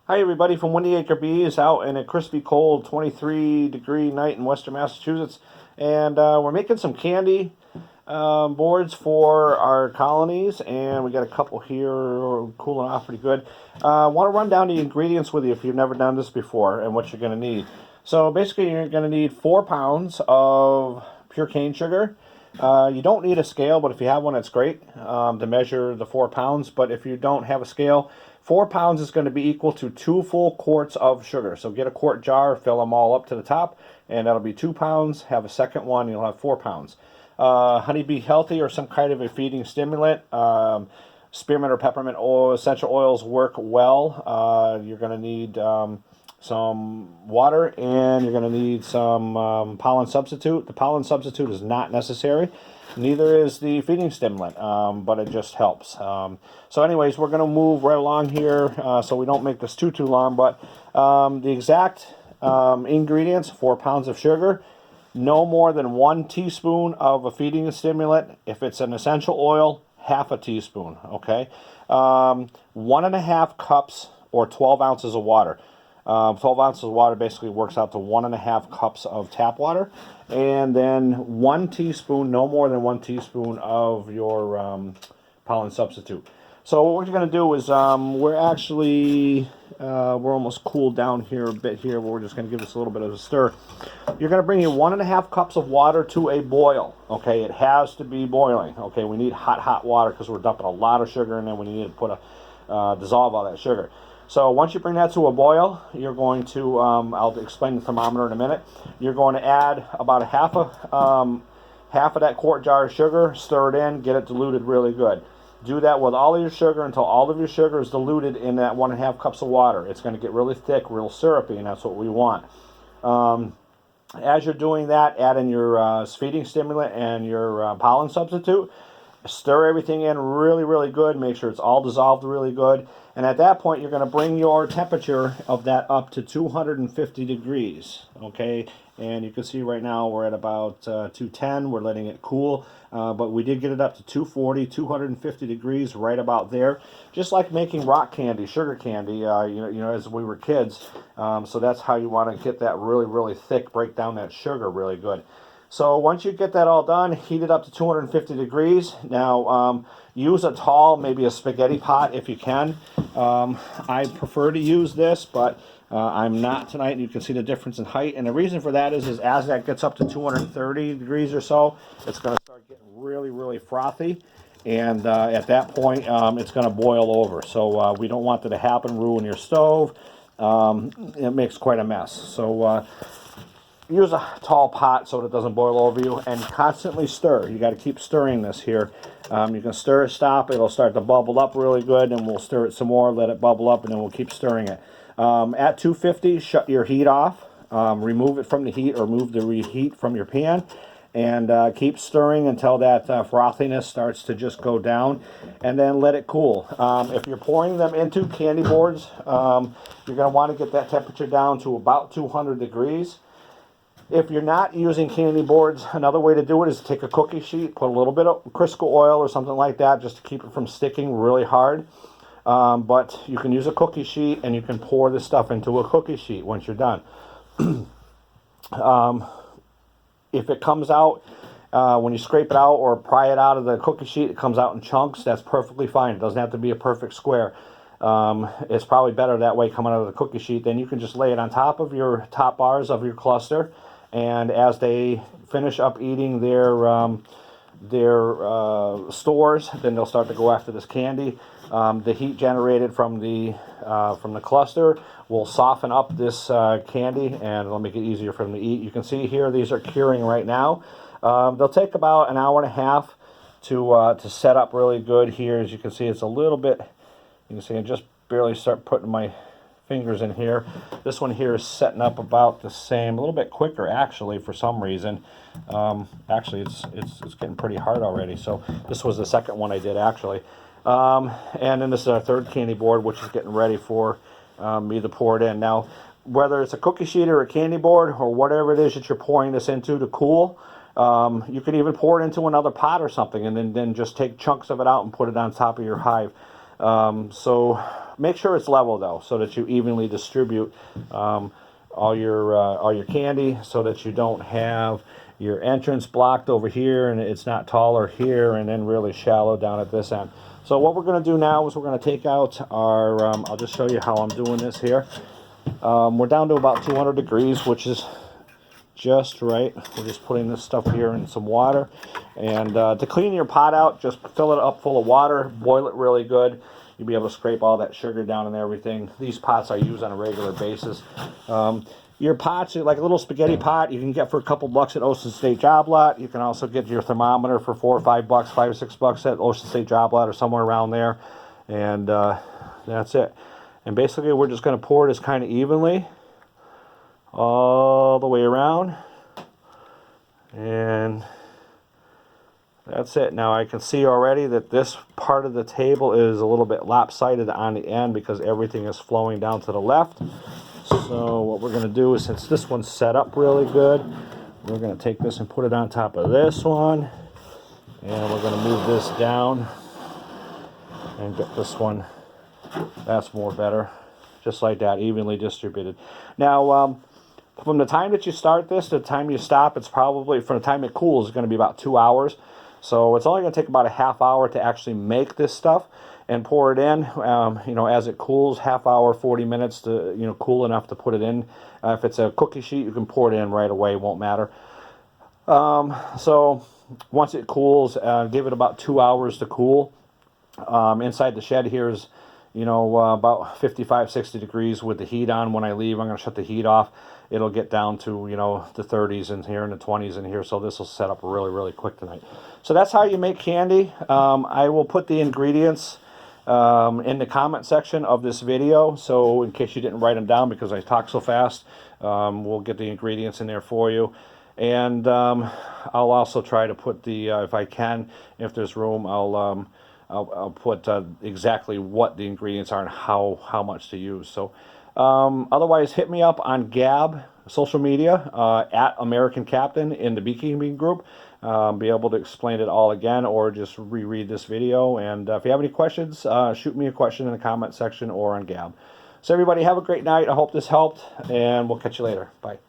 Hi everybody from Windy Acre Bees out in a crispy cold 23-degree night in Western Massachusetts, and we're making some candy boards for our colonies, and we got a couple here cooling off pretty good. I want to run down the ingredients with you if you've never done this before and what you're going to need. So basically you're going to need 4 pounds of pure cane sugar. You don't need a scale, but if you have one, that's great to measure the 4 pounds. But if you don't have a scale, 4 pounds is going to be equal to 2 full quarts of sugar. So get a quart jar, fill them all up to the top, and that'll be 2 pounds. Have a second one, you'll have 4 pounds. Honeybee Healthy or some kind of a feeding stimulant. Spearmint or peppermint oil, essential oils work well. You're going to need some water, and you're going to need some pollen substitute. The pollen substitute is not necessary. Neither is the feeding stimulant, but it just helps. So anyways, we're going to move right along here so we don't make this too long, but the exact ingredients: 4 pounds of sugar, no more than 1 teaspoon of a feeding stimulant. If it's an essential oil, half a teaspoon, okay? 1.5 cups or 12 ounces of water. 12 ounces of water basically works out to 1.5 cups of tap water. And then 1 teaspoon, no more than 1 teaspoon of your pollen substitute. So what we're going to do is we're almost cooled down here a bit here. But we're just going to give this a little bit of a stir. You're going to bring your 1.5 cups of water to a boil. Okay, it has to be boiling. Okay, we need hot water because we're dumping a lot of sugar in there. We need to put dissolve all that sugar. So once you bring that to a boil, you're going to, I'll explain the thermometer in a minute. You're going to add about half of that quart jar of sugar, stir it in, get it diluted really good. Do that with all of your sugar until all of your sugar is diluted in that 1.5 cups of water. It's going to get really thick, real syrupy, and that's what we want. As you're doing that, add in your feeding stimulant and your pollen substitute. Stir everything in really good. Make sure it's all dissolved really good. And at that point, you're going to bring your temperature of that up to 250 degrees. Okay, and you can see right now we're at about 210. We're letting it cool, but we did get it up to 240, 250 degrees, right about there. Just like making rock candy, sugar candy, you know, as we were kids. So that's how you want to get that really thick. Break down that sugar really good. So once you get that all done, heat it up to 250 degrees. Now, use a tall, maybe a spaghetti pot if you can. I prefer to use this, but I'm not tonight. You can see the difference in height. And the reason for that is as that gets up to 230 degrees or so, it's going to start getting really frothy. And at that point, it's going to boil over. So we don't want that to happen, ruin your stove. It makes quite a mess. So use a tall pot so it doesn't boil over you, and constantly stir. You got to keep stirring this here. You can stir it, stop, it'll start to bubble up really good, and we'll stir it some more, let it bubble up, and then we'll keep stirring it. At 250, shut your heat off, remove it from the heat, or move the reheat from your pan, and keep stirring until that frothiness starts to just go down, and then let it cool. If you're pouring them into candy boards, you're going to want to get that temperature down to about 200 degrees. If you're not using candy boards, another way to do it is take a cookie sheet, put a little bit of Crisco oil or something like that just to keep it from sticking really hard. But you can use a cookie sheet, and you can pour this stuff into a cookie sheet once you're done. If it comes out, when you scrape it out or pry it out of the cookie sheet, it comes out in chunks, that's perfectly fine. It doesn't have to be a perfect square. It's probably better that way coming out of the cookie sheet. Then you can just lay it on top of your top bars of your cluster. And as they finish up eating their stores, then they'll start to go after this candy. The heat generated from the cluster will soften up this candy, and it'll make it easier for them to eat. You can see here these are curing right now. They'll take about an hour and a half to set up really good here. As you can see, it's a little bit. You can see I just barely start putting my fingers in here. This one here is setting up about the same, a little bit quicker actually for some reason. Actually, it's getting pretty hard already. So this was the second one I did actually. And then this is our third candy board, which is getting ready for me to pour it in. Now, whether it's a cookie sheet or a candy board or whatever it is that you're pouring this into to cool, you can even pour it into another pot or something, and then just take chunks of it out and put it on top of your hive. So Make sure it's level though, so that you evenly distribute all your candy, so that you don't have your entrance blocked over here and it's not taller here and then really shallow down at this end. So what we're going to do now is we're going to take out our, I'll just show you how I'm doing this here. We're down to about 200 degrees, which is just right. We're just putting this stuff here in some water. And to clean your pot out, just fill it up full of water, boil it really good. You'll be able to scrape all that sugar down and everything. These pots I use on a regular basis. Your pots, like a little spaghetti pot, you can get for a couple bucks at Ocean State Job Lot. You can also get your thermometer for $4 or $5, $5 or $6 at Ocean State Job Lot or somewhere around there. And that's it. And basically we're just going to pour this kind of evenly all the way around. And that's it. Now I can see already that this part of the table is a little bit lopsided on the end because everything is flowing down to the left. So what we're going to do is, since this one's set up really good, we're going to take this and put it on top of this one. And we're going to move this down and get this one. That's more better. Just like that, evenly distributed. Now, from the time that you start this to the time you stop, it's probably, from the time it cools, it's going to be about 2 hours. So it's only going to take about a half hour to actually make this stuff and pour it in, you know, as it cools, half hour, 40 minutes to, you know, cool enough to put it in. If it's a cookie sheet, you can pour it in right away, won't matter. So once it cools, give it about 2 hours to cool. Inside the shed here is, you know, about 55, 60 degrees with the heat on. When I leave, I'm going to shut the heat off. It'll get down to, you know, the 30s in here and the 20s in here. So this will set up really, really quick tonight. So that's how you make candy. I will put the ingredients in the comment section of this video. So in case you didn't write them down because I talk so fast, we'll get the ingredients in there for you. And I'll also try to put the, if I can, if there's room, I'll put exactly what the ingredients are and how much to use. So otherwise, hit me up on Gab, social media, at American Captain in the beekeeping group. Be able to explain it all again or just reread this video. And if you have any questions, shoot me a question in the comment section or on Gab. So everybody have a great night. I hope this helped, and we'll catch you later. Bye.